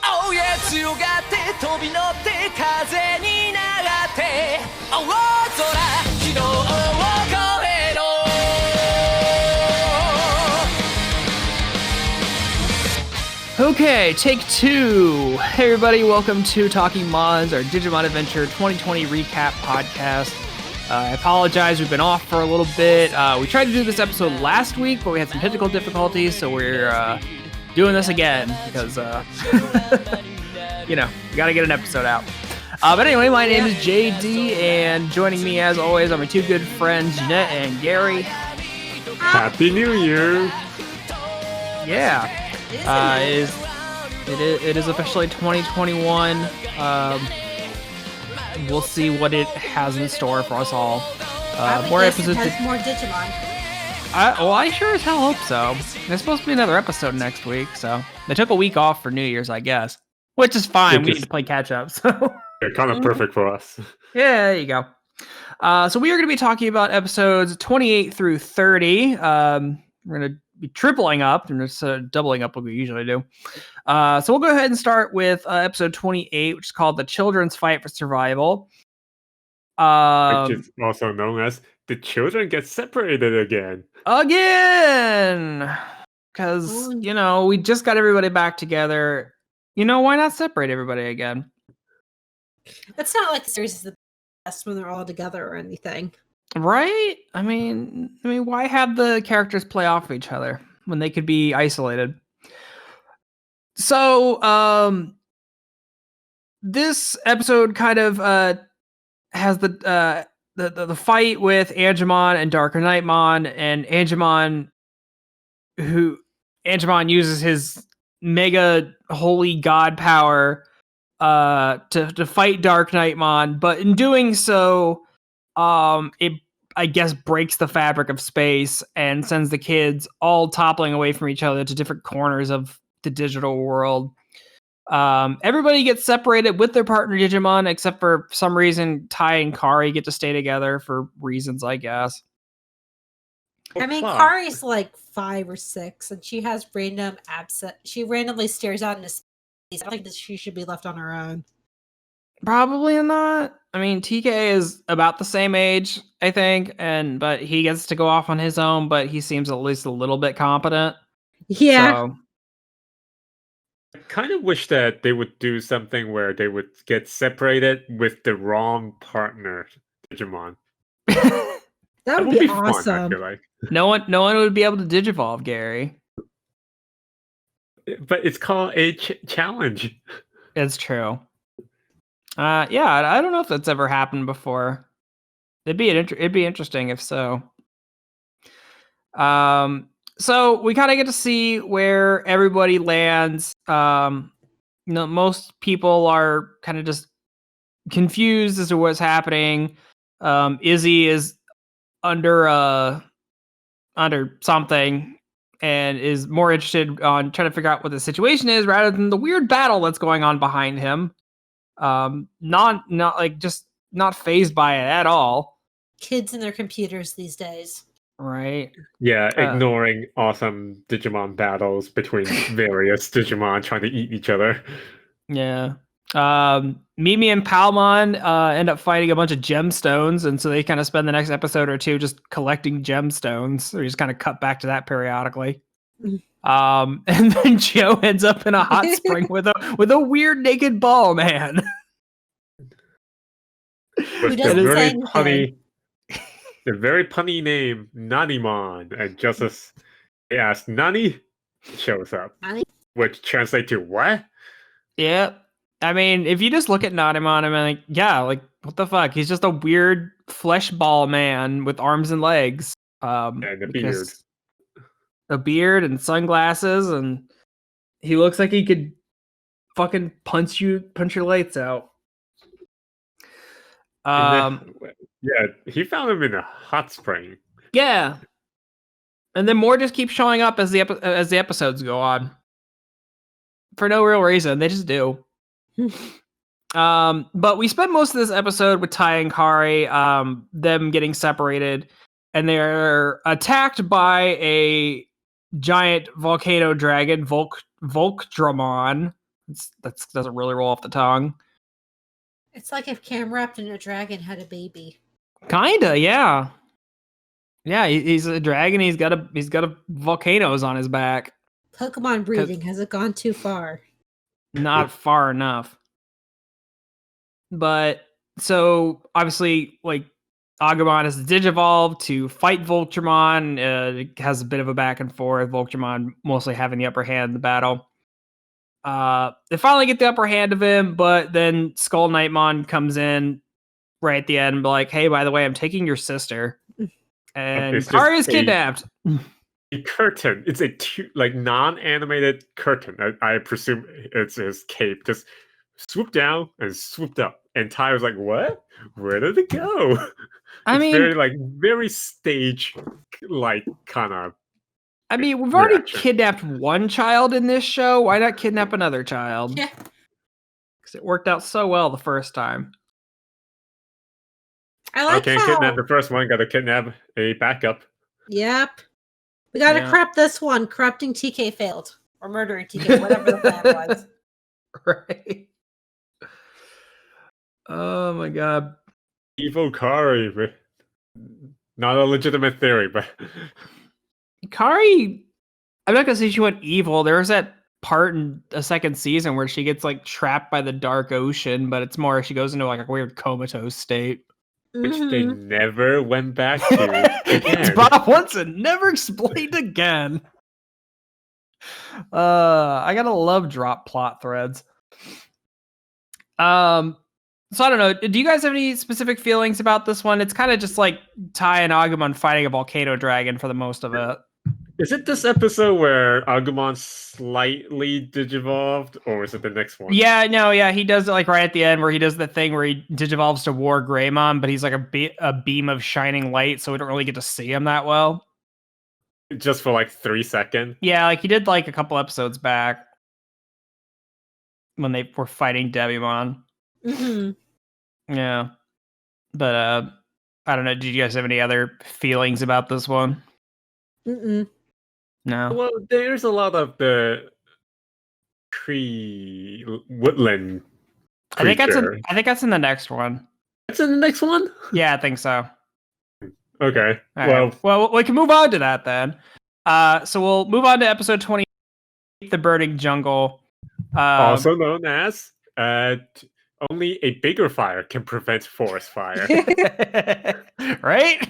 青へ強がって飛び乗って風に流って青空昨日を越えろ Okay, take two. Hey everybody, welcome to Talking MONS, our Digimon Adventure 2020 recap podcast. I apologize, we've been off for a little bit. We tried to do this episode last week, but we had some technical difficulties, so we're doing this again because, you know, we gotta get an episode out. But anyway, my name is JD, and joining me as always are my two good friends, Jeanette and Gary. Happy New Year! Yeah. It is officially 2021. We'll see what it has in store for us all. More episodes. It has more Digimon. I sure as hell hope so. There's supposed to be another episode next week, so they took a week off for New Year's, I guess, which is fine. We need to play catch up, so they're kind of perfect for us. Yeah, there you go. So we are going to be talking about episodes 28 through 30. We're going to be tripling up and just doubling up what we usually do. So we'll go ahead and start with episode 28, which is called The Children's Fight for Survival. Which is also known as The Children Get Separated Again. Again! Because, you know, we just got everybody back together. You know, why not separate everybody again? It's not like the series is the best when they're all together or anything. Right? I mean, why have the characters play off of each other when they could be isolated? So, this episode kind of has the fight with Angemon and Darker Nightmon, and Angemon uses his mega holy god power to fight Dark Nightmon, but in doing so, it, I guess, breaks the fabric of space and sends the kids all toppling away from each other to different corners of the digital world. Everybody gets separated with their partner Digimon, except for some reason Tai and Kari get to stay together for reasons, I guess. I mean, Kari's like 5 or 6, and she has random absent. She randomly stares out into space. I think that she should be left on her own. Probably not. I mean, TK is about the same age, I think, but he gets to go off on his own, but he seems at least a little bit competent. Yeah. So, I kind of wish that they would do something where they would get separated with the wrong partner Digimon. that would be awesome. Fun, I feel like. No one would be able to Digivolve, Gary. But it's called a challenge. It's true. Yeah, I don't know if that's ever happened before. It'd be interesting if so. So we kind of get to see where everybody lands. Most people are kind of just confused as to what's happening. Izzy is under something and is more interested on trying to figure out what the situation is rather than the weird battle that's going on behind him. Not fazed by it at all. Kids and their computers these days. Right. Yeah, ignoring awesome Digimon battles between various Digimon trying to eat each other. Yeah. Mimi and Palmon end up fighting a bunch of gemstones, and so they kind of spend the next episode or two just collecting gemstones. They just kind of cut back to that periodically. And then Joe ends up in a hot spring with a weird naked ball man. Who doesn't say punny, the very punny name Nanimon, and just as they ask Nani, shows up, which translates to what? Yeah. I mean, if you just look at Nanimon, I'm like, yeah, like, what the fuck? He's just a weird flesh ball man with arms and legs. And a beard. A beard and sunglasses, and he looks like he could fucking punch your lights out. Yeah, he found him in a hot spring. Yeah. And then more just keeps showing up as the episodes go on. For no real reason. They just do. But we spent most of this episode with Tai and Kari, them getting separated, and they're attacked by a giant volcano dragon, Volkdramon, That doesn't really roll off the tongue. It's like if Cam Wrapped and a dragon had a baby. Kinda, yeah. Yeah, he's a dragon. He's got a volcanoes on his back. Pokemon breeding, has it gone too far? Not far enough. But so obviously, like Agumon has digivolved to fight Voltramon. It has a bit of a back and forth. Voltramon mostly having the upper hand in the battle. They finally get the upper hand of him, but then Skull Knightmon comes in right at the end and be like, "Hey, by the way, I'm taking your sister." And Kari is kidnapped. A curtain. It's a non-animated curtain. I presume it's his cape. Just swooped down and swooped up. And Ty was like, "What? Where did it go?" I mean, very stage kind of. I mean, we've already kidnapped one child in this show. Why not kidnap another child? Yeah. Because it worked out so well the first time. I like how... kidnap the first one, gotta kidnap a backup. Yep. We gotta corrupt this one. Corrupting TK failed. Or murdering TK, whatever the plan was. Right. Oh my god. Evil Kari. Not a legitimate theory, but... Kari, I'm not gonna say she went evil. There was that part in a second season where she gets trapped by the dark ocean, but it's more she goes into a weird comatose state. Which they never went back to again. It's brought up once and never explained again. I gotta love drop plot threads. So I don't know. Do you guys have any specific feelings about this one? It's kind of just like Ty and Agumon fighting a volcano dragon for the most of it. Is it this episode where Agumon slightly digivolved, or is it the next one? Yeah, no, yeah, he does it right at the end where he does the thing where he digivolves to WarGreymon, but he's like a beam of shining light, so we don't really get to see him that well. Just for 3 seconds? Yeah, he did a couple episodes back when they were fighting Digimon. Yeah. But I don't know, did you guys have any other feelings about this one? No. Well, there's a lot of the tree woodland creature. I think that's in the next one. That's in the next one? Yeah, I think so. Okay. Well, we can move on to that then. So we'll move on to episode 20, The Burning Jungle. Also known as only a bigger fire can prevent forest fire. Right?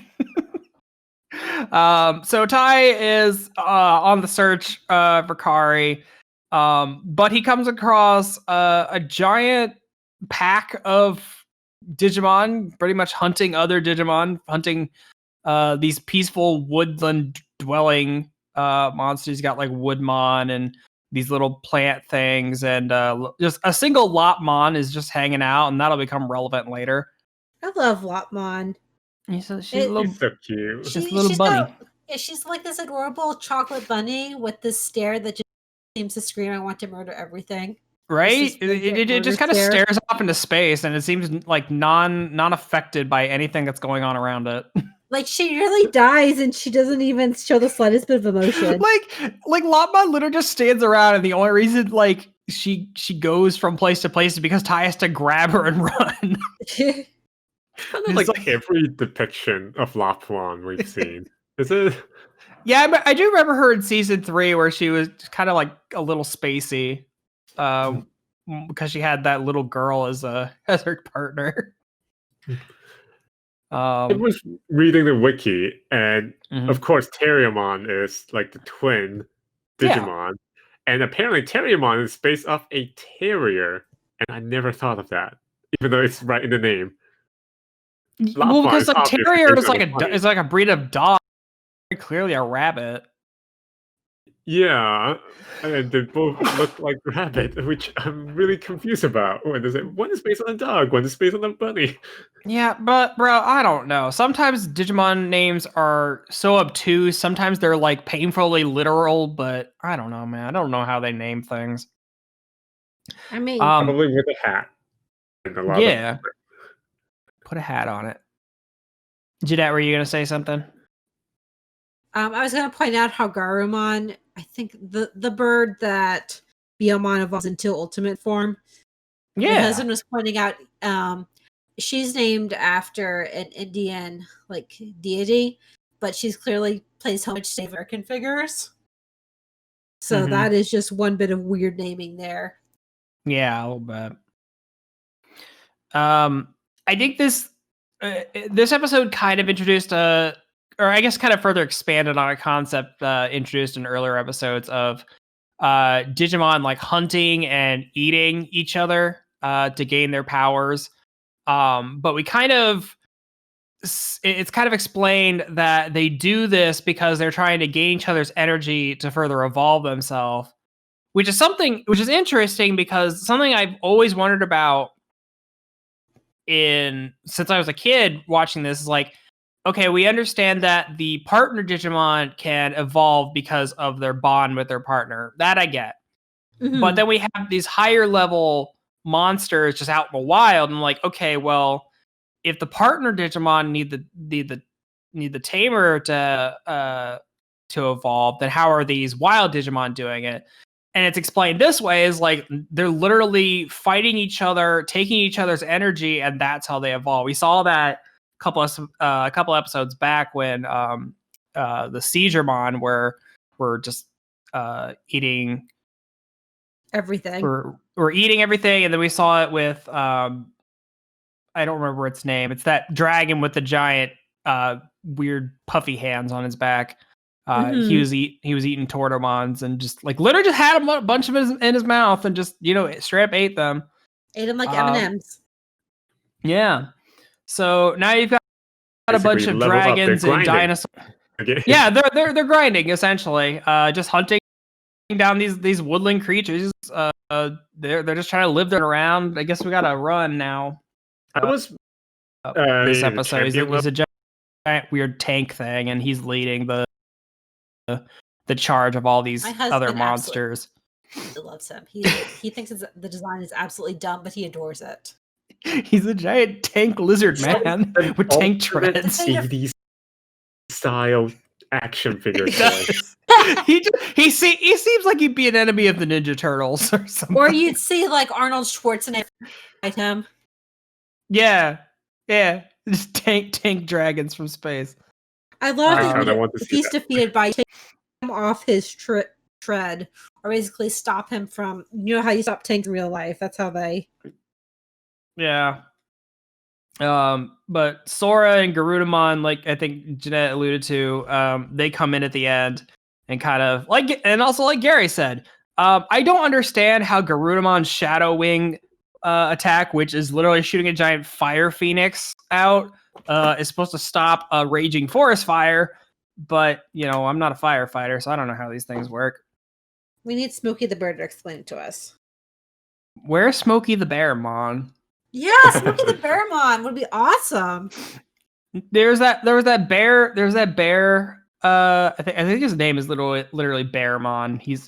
So Ty is on the search for Kari, but he comes across a giant pack of Digimon, pretty much hunting other Digimon, hunting these peaceful woodland dwelling monsters. You got Woodmon and these little plant things, and just a single Lopmon is just hanging out, and that'll become relevant later. I love Lopmon. She's so cute. She's a little bunny. She's like this adorable chocolate bunny with this stare that just seems to scream, "I want to murder everything." Right? It just kind of stares off into space, and it seems non-affected by anything that's going on around it. She really dies, and she doesn't even show the slightest bit of emotion. Lopmon literally just stands around, and the only reason she goes from place to place is because Ty has to grab her and run. Every depiction of Lopmon we've seen. Is it? Yeah, I do remember her in season 3 where she was kind of a little spacey, because she had that little girl as her partner. I was reading the wiki, and of course, Terriermon is the twin Digimon, and apparently Terriermon is based off a terrier, and I never thought of that, even though it's right in the name. Well, because a terrier is like a breed of dog, clearly a rabbit. Yeah, and they both look like rabbit, which I'm really confused about. One is based on a dog, one is based on a bunny. Yeah, but bro, I don't know. Sometimes Digimon names are so obtuse. Sometimes they're painfully literal, but I don't know, man. I don't know how they name things. I mean, probably with a hat. Yeah. Put a hat on it. Jeanette, were you gonna say something? I was gonna point out how Garurumon, I think the bird that Biyomon evolves into ultimate form. Yeah. My husband was pointing out she's named after an Indian like deity, but she's clearly plays homage to American figures. So that is just one bit of weird naming there. Yeah, a little bit. I think this episode kind of introduced or I guess kind of further expanded on a concept introduced in earlier episodes of Digimon like hunting and eating each other to gain their powers. But we it's kind of explained that they do this because they're trying to gain each other's energy to further evolve themselves, which is interesting because something I've always wondered about since I was a kid watching this is like, okay, we understand that the partner Digimon can evolve because of their bond with their partner. That I get. But then we have these higher level monsters just out in the wild, and like, okay, well, if the partner Digimon need the tamer to evolve, then how are these wild Digimon doing it? And it's explained this way is like they're literally fighting each other, taking each other's energy, and that's how they evolve. We saw that a couple episodes back when the Seigeremon were just eating everything. We're eating everything, and then we saw it with I don't remember its name. It's that dragon with the giant weird puffy hands on his back. He was eating Tortomons and just like literally just had a bunch of them in his mouth and just straight up ate them. Ate them like M&Ms. Yeah. So now you've got a bunch of dragons and dinosaurs. Okay. Yeah, they're grinding essentially. Just hunting down these woodland creatures. They're just trying to live their around. I guess we gotta run now. I was this episode. He's a giant weird tank thing, and he's leading the charge of all these other monsters. He loves him. He thinks the design is absolutely dumb, but he adores it. He's a giant tank lizard man with tank treads. 80s style action figure. He seems like he'd be an enemy of the Ninja Turtles or something. Or you'd see like Arnold Schwarzenegger fight him. Yeah. Just tank dragons from space. I love that if he's defeated by taking him off his tread, or basically stop him from, how you stop tanks in real life. That's how they. Yeah. But Sora and Garudamon, like I think Jeanette alluded to, they come in at the end and kind of and also like Gary said, I don't understand how Garudamon's Shadow Wing attack, which is literally shooting a giant fire phoenix out, is supposed to stop a raging forest fire. But I'm not a firefighter, so I don't know how these things work. We need Smokey the Bear to explain it to us. Where's Smokey the Bear, Mon? Yeah, Smokey the Bearmon would be awesome. There's that bear. I think his name is literally Bearmon. He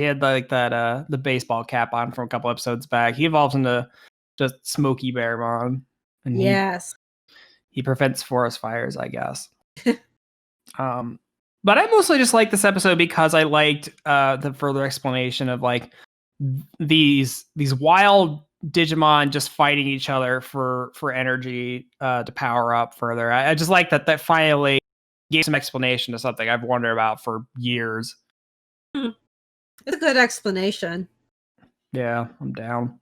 had like that the baseball cap on from a couple episodes back. He evolves into just Smokey Bearmon. And yes. He prevents forest fires, I guess. But I mostly just like this episode because I liked the further explanation of like these wild Digimon just fighting each other for energy to power up further. I just like that finally gave some explanation to something I've wondered about for years. It's a good explanation. Yeah, I'm down.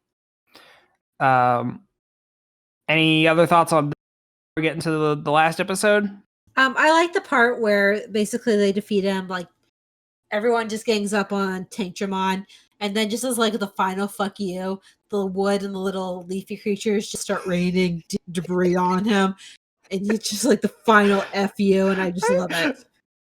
Any other thoughts on we're getting to the last episode? I like the part where basically they defeat him, like everyone just gangs up on Tankdramon, and then just as like the final fuck you, the wood and the little leafy creatures just start raining debris on him, and it's just like the final F you, and I just love it.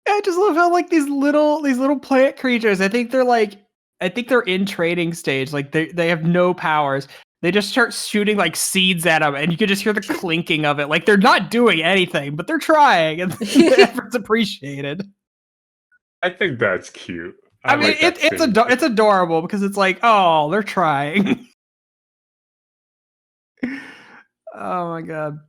I just love how like these little plant creatures, I think they're in training stage, like they have no powers. They just start shooting like seeds at them, and you can just hear the clinking of it. Like they're not doing anything, but they're trying, and the effort's appreciated. I think that's cute. I mean, it's adorable because it's like, oh, they're trying. Oh my god.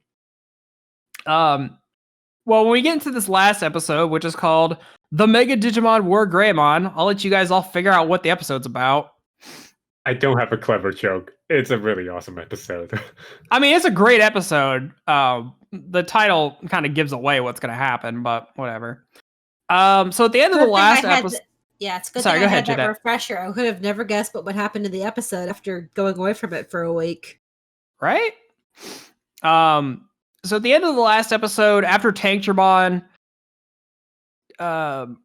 Well, when we get into this last episode, which is called The Mega Digimon WarGreymon, I'll let you guys all figure out what the episode's about. I don't have a clever joke. It's a really awesome episode. I mean, it's a great episode. The title kind of gives away what's going to happen, but whatever. So at the end of the last episode, yeah, it's good Sorry, thing go I ahead, had that Jeanette. refresher. I could have never guessed what would happen in the episode after going away from it for a week. right? So at the end of the last episode, after Tanktrabon got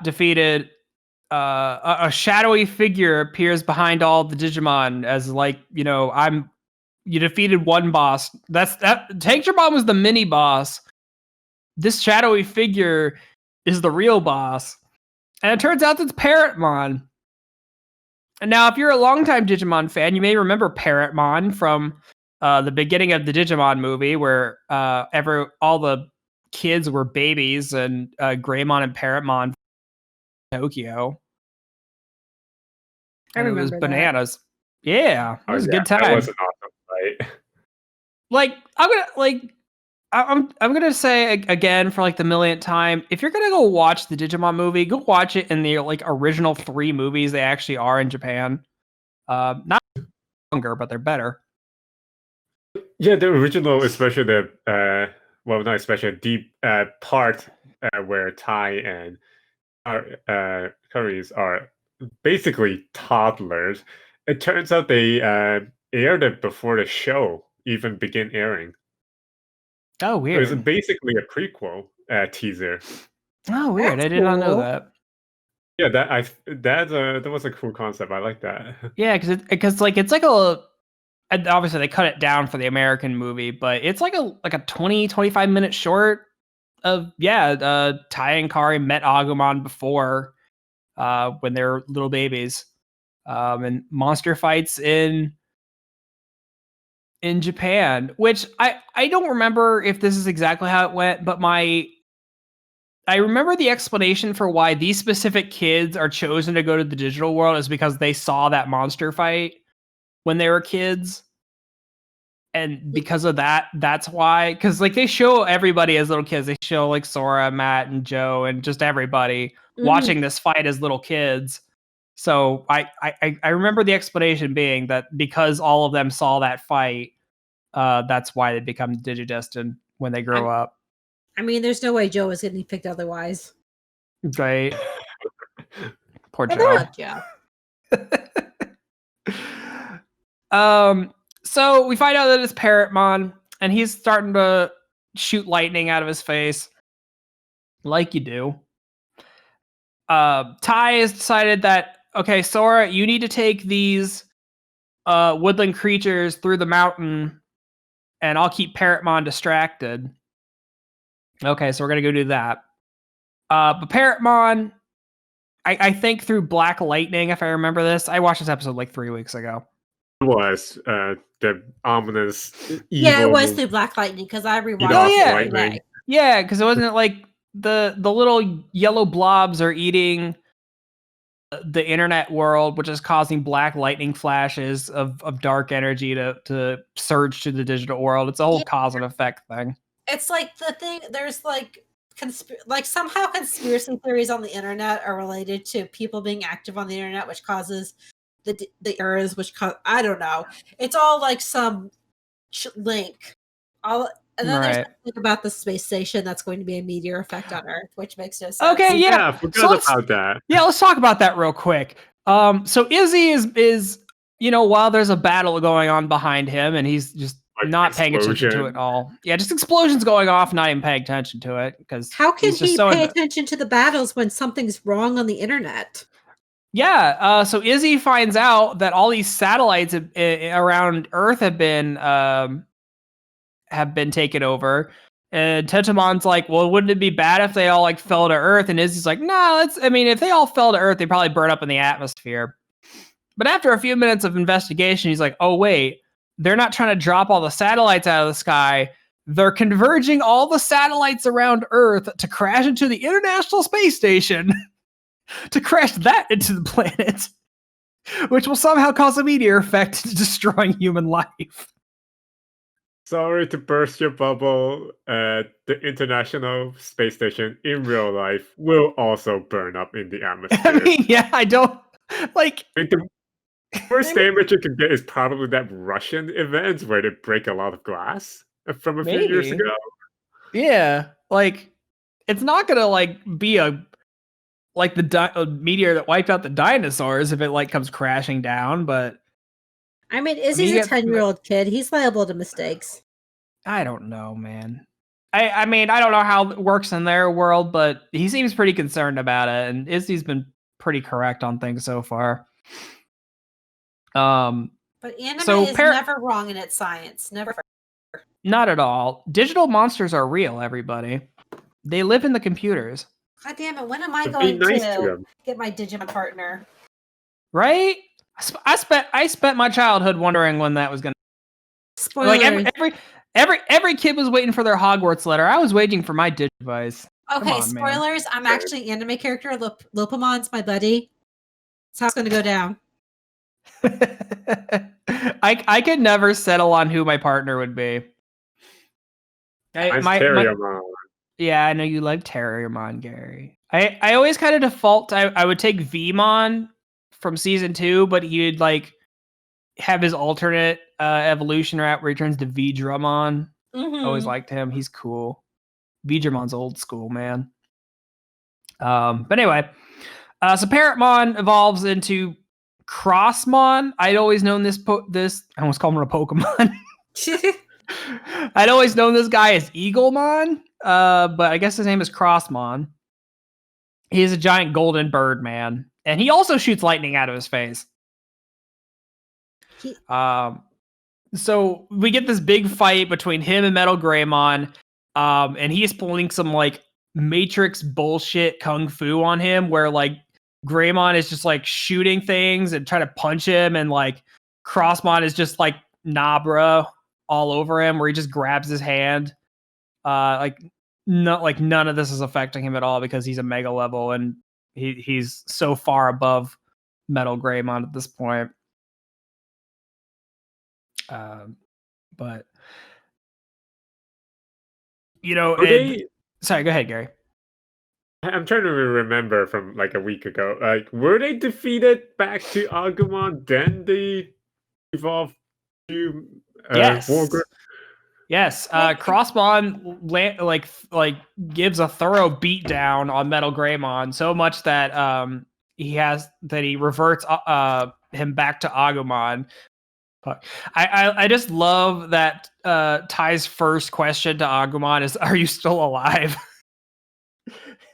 defeated, a shadowy figure appears behind all the Digimon as like, you defeated one boss. Tanktrabon was the mini boss. This shadowy figure is the real boss. And it turns out it's Parrotmon. And now, if you're a longtime Digimon fan, you may remember Parrotmon from the beginning of the Digimon movie, where all the kids were babies, and Greymon and Parrotmon Tokyo. I And remember it was that. bananas. Yeah, it was a good time. That was an awesome fight. Like, I'm gonna say again for like the millionth time, if you're gonna go watch the Digimon movie, go watch it in the like original 3 movies they actually are in Japan. Not longer, but they're better. Yeah, the original, especially the not especially deep part where Tai and Curries are basically toddlers. It turns out they aired it before the show even began airing. Oh, It was weird. basically a prequel teaser. Oh, weird. That's I did not know cool. that. Yeah, that was a cool concept. I like that. Yeah, because like it's like and obviously they cut it down for the American movie, but it's like a 20-25 minute short of Tai and Kari met Agumon before when they're little babies. And monster fights in Japan, which I don't remember if this is exactly how it went, but I remember the explanation for why these specific kids are chosen to go to the digital world is because they saw that monster fight when they were kids. And because of that, that's why. Because like they show everybody as little kids. They show like Sora, Matt, and Joe, and just everybody watching this fight as little kids. So I remember the explanation being that because all of them saw that fight, that's why they become Digidestined when they grow up. I mean, there's no way Joe was getting picked otherwise. Right. Poor I Joe. love Joe. So we find out that it's Parrotmon, and he's starting to shoot lightning out of his face, like you do. Tai has decided that, okay, Sora, you need to take these woodland creatures through the mountain, and I'll keep Parrotmon distracted. Okay, so we're gonna go do that. But Parrotmon, I think through Black Lightning, if I remember this. I watched this episode like 3 weeks ago. It was the ominous evil. Yeah, it was through Black Lightning because I rewatched it today. Yeah, because it wasn't like the little yellow blobs are eating the internet world, which is causing black lightning flashes of dark energy to surge to the digital world. It's a whole cause and effect thing. It's like the thing. There's like somehow conspiracy theories on the internet are related to people being active on the internet, which causes the errors, which I don't know. It's all like some link. And then there's something about the space station that's going to be a meteor effect on Earth, which makes no sense. Okay, yeah, I forgot about that. Yeah, let's talk about that real quick. So Izzy is while there's a battle going on behind him, and he's just like not paying attention to it at all. Yeah, just explosions going off, not even paying attention to it. Because how can he pay attention to the battles when something's wrong on the internet? Yeah, so Izzy finds out that all these satellites around Earth have been taken over, and Tentamon's like, well, wouldn't it be bad if they all like fell to Earth? And Izzy's like, no, if they all fell to Earth, they probably burn up in the atmosphere. But after a few minutes of investigation, he's like, oh wait, they're not trying to drop all the satellites out of the sky. They're converging all the satellites around Earth to crash into the International Space Station. To crash that into the planet, which will somehow cause a meteor effect destroying human life. Sorry to burst your bubble. The International Space Station in real life will also burn up in the atmosphere. I mean, yeah, I don't like. Worst damage you can get is probably that Russian event where they break a lot of glass from a few years Maybe. ago. Yeah, like it's not gonna like be a meteor that wiped out the dinosaurs if it like comes crashing down, but I mean, Izzy's you a get 10-year-old kid. He's liable to mistakes. I don't know, man. I mean, I don't know how it works in their world, but he seems pretty concerned about it, and Izzy's been pretty correct on things so far. But anime is never wrong in its science. Never. Not at all. Digital monsters are real, everybody. They live in the computers. God damn it! When am I Be going nice to to them. get my Digimon partner? Right? I spent my childhood wondering when that was gonna. Spoilers. Like every kid was waiting for their Hogwarts letter. I was waiting for my Digivice. Okay, on, spoilers. I'm actually anime character. Lopamon's my buddy. That's how it's gonna go down. I could never settle on who my partner would be. Yeah, I know you like Terriermon, Gary. I always kind of default. I would take Vmon from season 2, but he would like have his alternate evolution route where he turns to Vdramon. Always liked him. He's cool. Vdramon's old school, man. But anyway, so Parrotmon evolves into Crossmon. I'd always known this. I almost called him a Pokemon. I'd always known this guy as Eaglemon, but I guess his name is Crossmon. He's a giant golden bird man, and he also shoots lightning out of his face. So we get this big fight between him and Metal Greymon, and he's pulling some like Matrix bullshit kung fu on him, where like Greymon is just like shooting things and trying to punch him, and like Crossmon is just like Nabra all over him, where he just grabs his hand. None of this is affecting him at all because he's a mega level and he's so far above Metal Greymon at this point. But you know, sorry, go ahead, Gary. I'm trying to remember from like a week ago. Like, were they defeated back to Agumon? Then they evolved to WarGreymon? Yes, Crossmon like gives a thorough beatdown on Metal Greymon, so much that he reverts him back to Agumon. But I just love that Ty's first question to Agumon is, "Are you still alive?"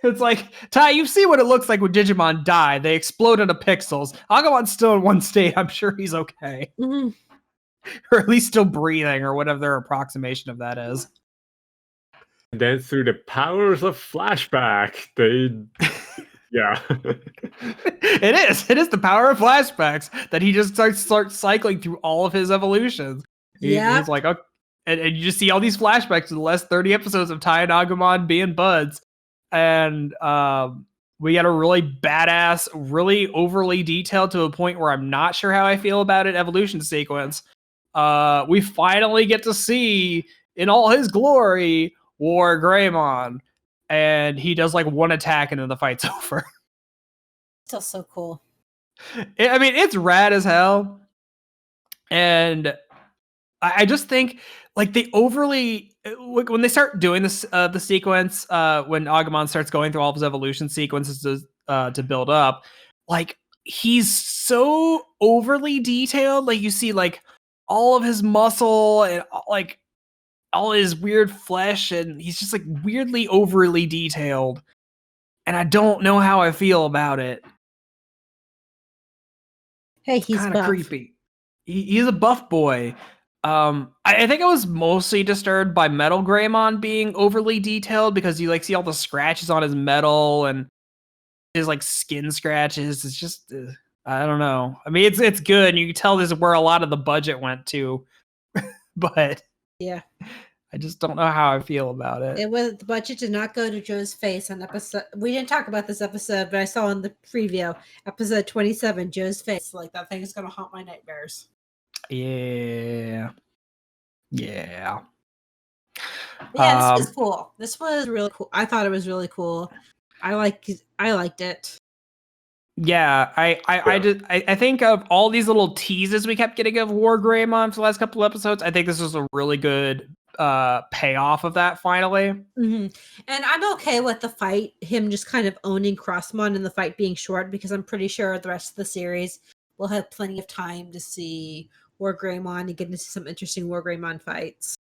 It's like, Ty, you've seen what it looks like when Digimon die. They explode into pixels. Agumon's still in one state. I'm sure he's okay. Mm-hmm. Or at least still breathing, or whatever their approximation of that is. And then through the powers of flashback, yeah. It is the power of flashbacks that he just starts cycling through all of his evolutions. He's like, okay. And you just see all these flashbacks to the last 30 episodes of Ty and Agumon being buds. And we got a really badass, really overly detailed to a point where I'm not sure how I feel about it evolution sequence. We finally get to see in all his glory WarGreymon, and he does like one attack and then the fight's over. Still so cool. I mean, it's rad as hell, and I just think like they overly when they start doing this the sequence when Agumon starts going through all of his evolution sequences to build up, like he's so overly detailed. Like you see like all of his muscle and like all his weird flesh, and he's just like weirdly overly detailed, and I don't know how I feel about it. Hey, he's kind of creepy. He's a buff boy. I think I was mostly disturbed by Metal Greymon being overly detailed because you like see all the scratches on his metal and his like skin scratches. It's just I don't know. I mean, it's good, and you can tell this is where a lot of the budget went to, but yeah, I just don't know how I feel about it. The budget did not go to Joe's face on episode. We didn't talk about this episode, but I saw in the preview, episode 27, Joe's face. Like that thing is gonna haunt my nightmares. Yeah. Yeah, this was cool. This was really cool. I thought it was really cool. I liked it. Yeah, I think of all these little teases we kept getting of WarGreymon for the last couple episodes. I think this was a really good payoff of that finally. And I'm okay with the fight, him just kind of owning Crossmon and the fight being short, because I'm pretty sure the rest of the series will have plenty of time to see WarGreymon and get into some interesting WarGreymon fights.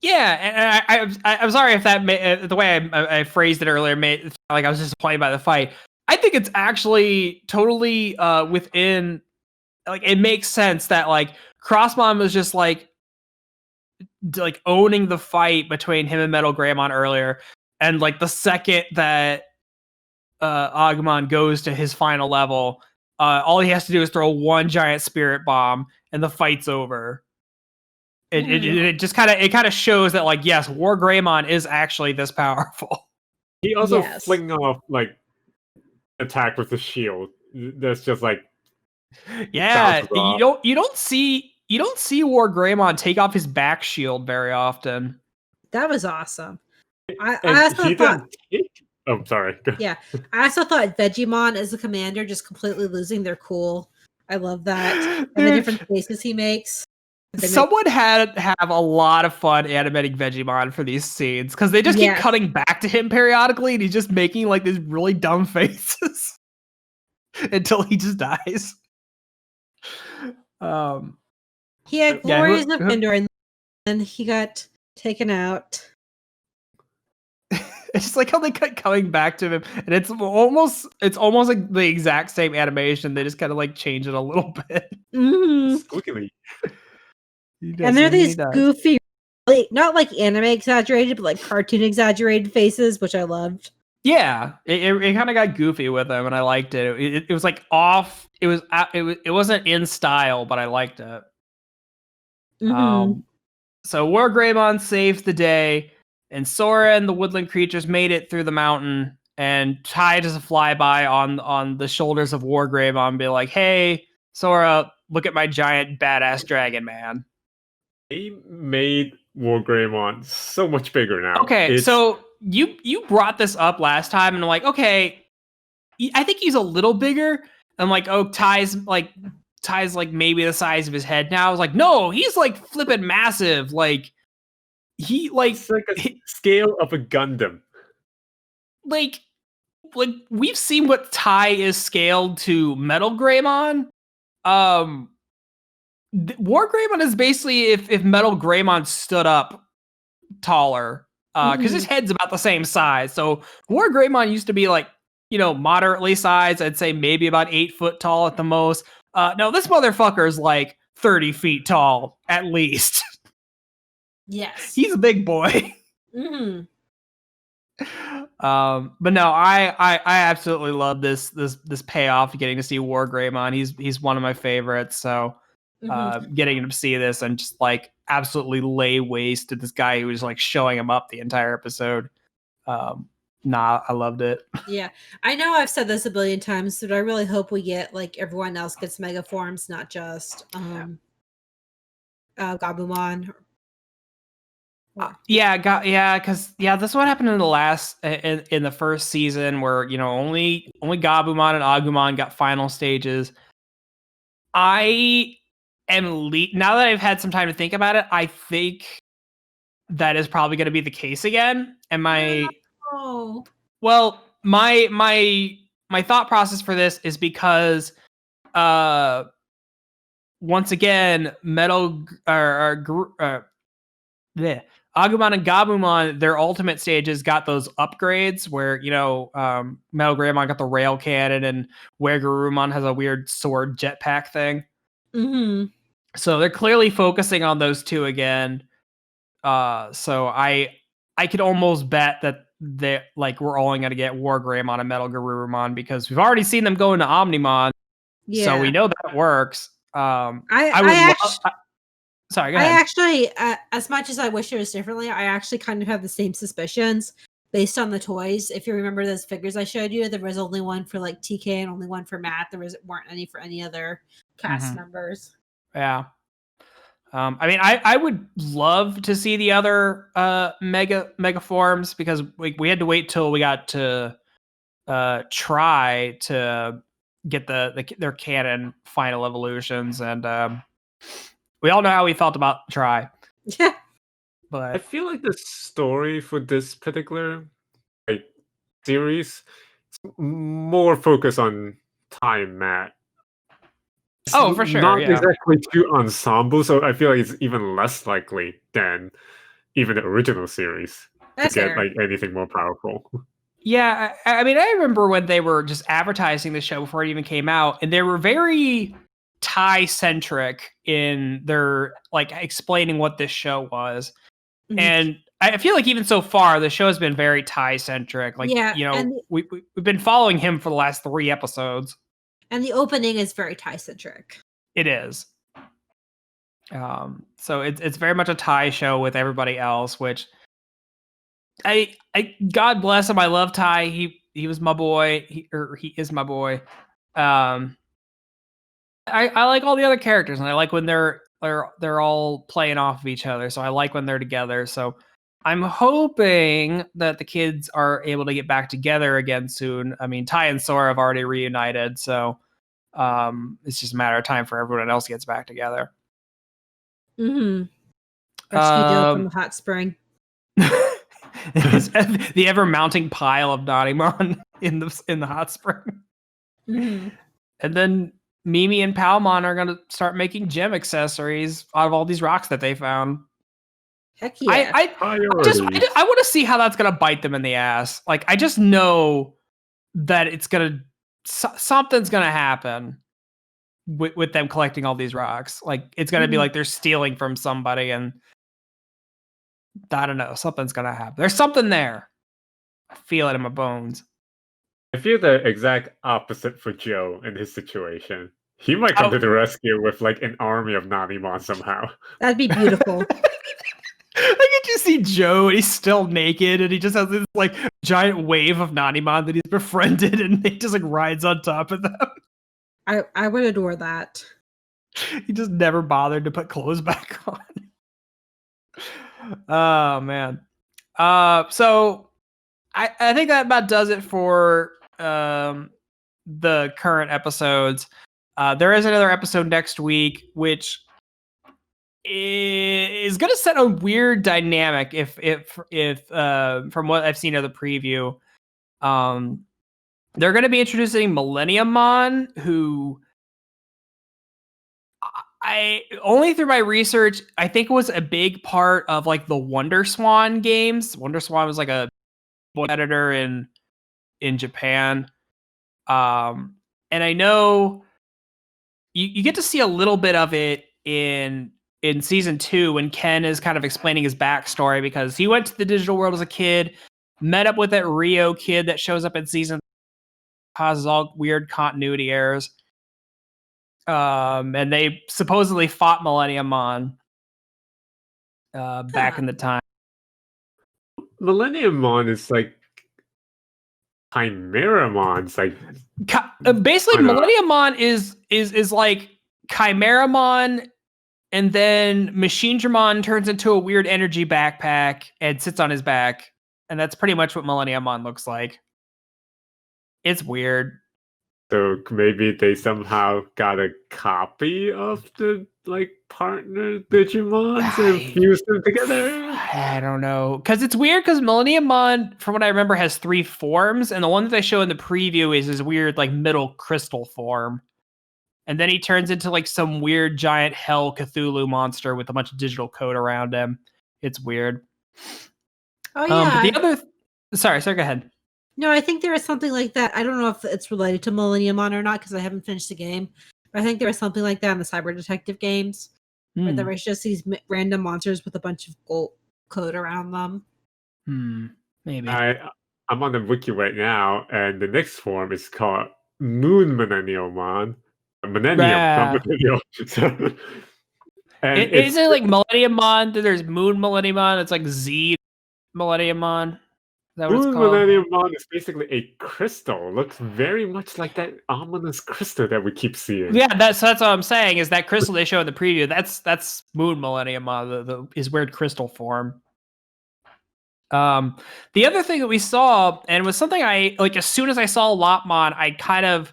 Yeah, and I'm sorry if that the way I phrased it earlier made it sound like I was disappointed by the fight. I think it's actually totally within, like, it makes sense that like Crossmon was just like owning the fight between him and Metal Greymon earlier, and like the second that Agumon goes to his final level, all he has to do is throw one giant spirit bomb and the fight's over. It just kind of shows that, like, yes, WarGreymon is actually this powerful. He also flinging off like attack with the shield. That's just like, yeah. You don't see WarGreymon take off his back shield very often. That was awesome. I also thought. Oh, sorry. Yeah, I also thought Digimon as a commander just completely losing their cool. I love that, and the different faces he makes. Someone had to have a lot of fun animating Digimon for these scenes, because they just keep cutting back to him periodically, and he's just making like these really dumb faces until he just dies. He had glories of Endor, and then he got taken out. It's just like how they kept coming back to him, and it's almost like the exact same animation. They just kind of like change it a little bit. Squeakily. And they're these goofy, not like anime exaggerated, but like cartoon exaggerated faces, which I loved. Yeah, it kind of got goofy with them, and I liked it. It was like off. It wasn't in style, but I liked it. So WarGreymon saves the day, and Sora and the woodland creatures made it through the mountain, and Tai does a flyby on the shoulders of WarGreymon and be like, "Hey, Sora, look at my giant badass dragon man." He made WarGreymon so much bigger now. Okay, so you brought this up last time, and I'm like, okay, I think he's a little bigger. I'm like, oh, Ty's like maybe the size of his head now. I was like, no, he's like flipping massive. Like it's like a scale of a Gundam. Like we've seen what Tai is scaled to Metal Greymon. WarGreymon is basically if Metal Greymon stood up taller, because his head's about the same size. So WarGreymon used to be like, moderately sized. I'd say maybe about 8 foot tall at the most. No, this motherfucker is like 30 feet tall at least. Yes, he's a big boy. But no, I absolutely love this payoff, getting to see WarGreymon. He's one of my favorites. So getting to see this and just like absolutely lay waste to this guy who was like showing him up the entire episode. I loved it. Yeah, I know I've said this a billion times, but I really hope we get like everyone else gets mega forms, not just Gabumon. Because this is what happened in the last in the first season, where only Gabumon and Agumon got final stages. I am now that I've had some time to think about it, I think that is probably going to be the case again. And my thought process for this is because once again, Agumon and Gabumon, their ultimate stages got those upgrades where, Metal Greymon got the rail cannon and WarGreymon has a weird sword jetpack thing. So they're clearly focusing on those two again. So I could almost bet that we're only going to get WarGreymon and Metal Garurumon, because we've already seen them go into Omnimon. Yeah. So we know that works. Sorry, go ahead. I actually, as much as I wish it was differently, I actually kind of have the same suspicions based on the toys. If you remember those figures I showed you, there was only one for like TK and only one for Matt. Weren't any for any other cast members. Yeah. I mean, I would love to see the other mega forms, because we had to wait till we got to try to get their canon final evolutions, and we all know how we felt about Try. Yeah. I But feel like the story for this particular like series is more focused on time, Matt. It's for sure, not yeah. exactly two ensemble, so I feel like it's even less likely than even the original series That's to get fair. like anything more powerful. Yeah, I mean, I remember when they were just advertising the show before it even came out, and they were very Thai centric in their like explaining what this show was. Mhm. And I feel like even so far, the show has been very Thai centric. Like, Yeah, you know, and we've been following him for the last 3 episodes. And the opening is very Thai centric. It is. So it's very much a Thai show with everybody else, which I God bless him. I love Ty. He was my boy. He is my boy. I like all the other characters, and I like when they're all playing off of each other. So I like when they're together. So I'm hoping that the kids are able to get back together again soon. I mean, Ty and Sora have already reunited, so it's just a matter of time for everyone else gets back together. Mm-hmm. Rescue Dill from the hot spring. The ever mounting pile of Dottymon in the hot spring. Mm-hmm. And then Mimi and Palmon are gonna start making gem accessories out of all these rocks that they found. Heck yeah! I want to see how that's gonna bite them in the ass. Like, I just know that it's gonna something's gonna happen with them collecting all these rocks. Like, it's gonna be like they're stealing from somebody, and I don't know, something's gonna happen. There's something there. I feel it in my bones. I feel the exact opposite for Joe in his situation. He might come to the rescue with like an army of Nanimon somehow. That'd be beautiful. I could just see Joe, and he's still naked, and he just has this like giant wave of Nanimon that he's befriended, and he just like rides on top of them. I would adore that. He just never bothered to put clothes back on. Oh man. So I think that about does it for the current episodes. There is another episode next week, which is going to set a weird dynamic if from what I've seen of the preview. They're going to be introducing Millenniummon, who I only through my research, I think it was a big part of like the Wonder Swan games. Wonder Swan was like a editor in Japan. And I know you get to see a little bit of it in season 2 when Ken is kind of explaining his backstory, because he went to the digital world as a kid, met up with that Rio kid that shows up in season, causes all weird continuity errors. And they supposedly fought Millenniummon back in the time. Millenniummon is like Chimeramon's like basically Millenniummon is like Chimeramon, and then Machinedramon turns into a weird energy backpack and sits on his back, and that's pretty much what Millenniummon looks like. It's weird. So maybe they somehow got a copy of the like partner Digimons and fused them together. I don't know, because it's weird. Because Millenniummon, from what I remember, has 3 forms, and the one that they show in the preview is his weird like middle crystal form, and then he turns into like some weird giant hell Cthulhu monster with a bunch of digital code around him. It's weird. Oh yeah. But the other, sorry, go ahead. No, I think there is something like that. I don't know if it's related to Millenniummon or not because I haven't finished the game. But I think there was something like that in the Cyber Detective games, where there was just these random monsters with a bunch of gold code around them. Maybe. I'm on the wiki right now, and the next form is called Moon Millenniummon. Millennium, not Millennium. Is it like Millenniummon? There's Moon Millenniummon. It's like Z Millenniummon. Is that what it's called? Millenniummon is basically a crystal. Looks very much like that ominous crystal that we keep seeing. Yeah, that's what I'm saying. Is that crystal they show in the preview? That's Moon Millenniummon, his weird crystal form. The other thing that we saw, and was something I like, as soon as I saw Lopmon, I kind of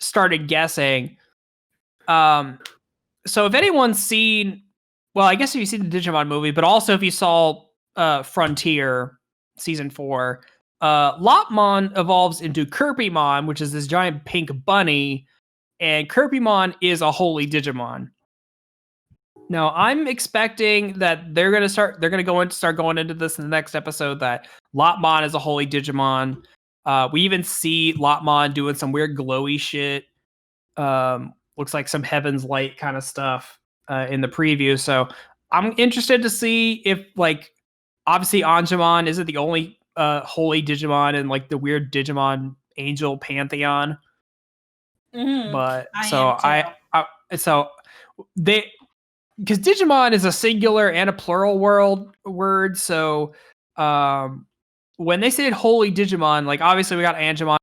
started guessing. So if anyone's seen, well, I guess if you've seen the Digimon movie, but also if you saw Frontier season 4, Lopmon evolves into Kirpymon, which is this giant pink bunny, and Kirpymon is a holy Digimon. Now, I'm expecting that they're gonna start going into this in the next episode, that Lopmon is a holy Digimon. We even see Lopmon doing some weird glowy shit. Looks like some Heaven's Light kind of stuff in the preview. So I'm interested to see if, like, obviously Angemon isn't the only holy Digimon in like the weird Digimon angel pantheon. But because Digimon is a singular and a plural word, so when they said holy Digimon, like obviously we got Angemon,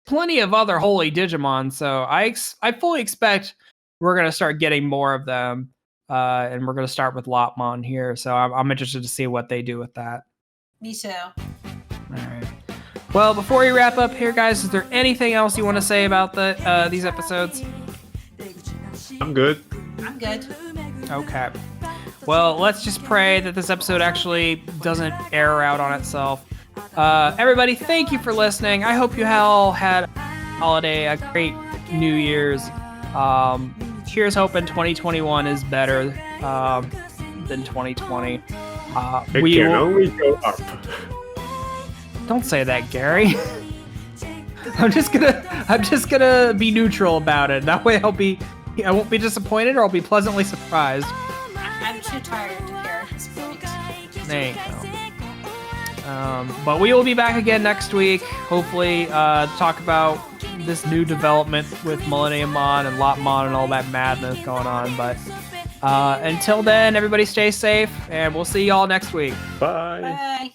plenty of other holy Digimon, so I fully expect we're gonna start getting more of them, and we're gonna start with Lopmon here. So I'm interested to see what they do with that. Me too. All right. Well, before we wrap up here, guys, is there anything else you want to say about these episodes? I'm good. I'm good. Okay. Well, let's just pray that this episode actually doesn't air out on itself. Everybody, thank you for listening. I hope you all had a holiday, a great New Year's. Here's hoping 2021 is better than 2020. It can only go up. Don't say that, Gary. I'm just gonna be neutral about it. That way I won't be disappointed, or I'll be pleasantly surprised. I'm too tired to care at this point. There you go. But we will be back again next week, hopefully, to talk about this new development with Millennium Mon and Lopmon and all that madness going on. But until then, everybody stay safe, and we'll see y'all next week. Bye. Bye.